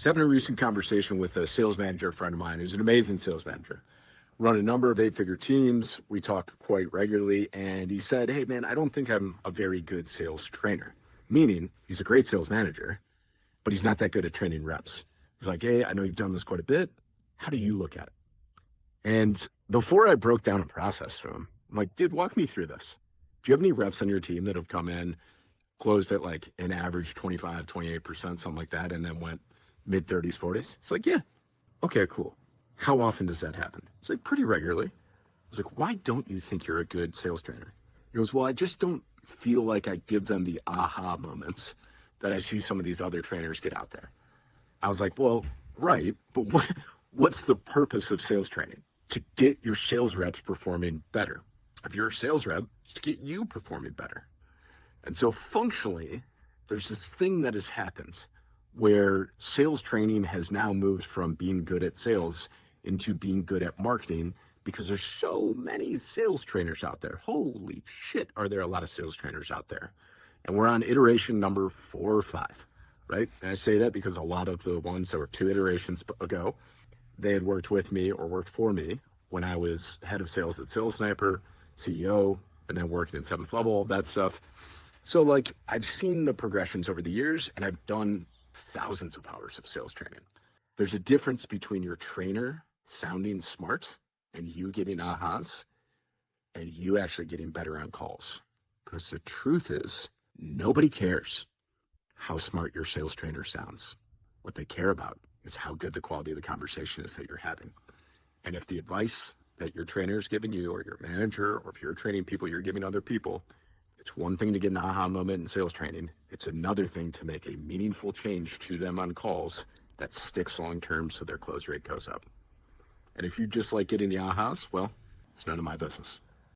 was having a recent conversation with a sales manager friend of mine who's an amazing sales manager. Run a number of 8-figure teams. We talk quite regularly. And he said, hey, man, I don't think I'm a very good sales trainer. Meaning he's a great sales manager, but he's not that good at training reps. He's like, hey, I know you've done this quite a bit. How do you look at it? And before I broke down a process to him, I'm like, dude, walk me through this. Do you have any reps on your team that have come in, closed at like an average 25, 28%, something like that, and then went mid 30s, 40s? It's like, yeah. Okay, cool. How often does that happen? It's like pretty regularly. I was like, why don't you think you're a good sales trainer? He goes, well, I just don't feel like I give them the aha moments that I see some of these other trainers get out there. I was like, well, right, but what's the purpose of sales training? To get your sales reps performing better. If you're a sales rep, it's to get you performing better. And so functionally, there's this thing that has happened where sales training has now moved from being good at sales into being good at marketing, because there's so many sales trainers out there. Holy shit, are there a lot of sales trainers out there? And we're on iteration number 4 or 5, right? And I say that because a lot of the ones that were 2 iterations ago, they had worked with me or worked for me when I was head of sales at Sales Sniper, CEO, and then working in 7th Level, all that stuff. So like, I've seen the progressions over the years, and I've done thousands of hours of sales training. There's a difference between your trainer sounding smart and you getting ahas and you actually getting better on calls. Because the truth is, nobody cares how smart your sales trainer sounds. What they care about is how good the quality of the conversation is that you're having. And if the advice that your trainer is giving you, or your manager, or if you're training people you're giving other people, it's one thing to get an aha moment in sales training. It's another thing to make a meaningful change to them on calls that sticks long term so their close rate goes up. And if you just like getting the ahas, well, it's none of my business.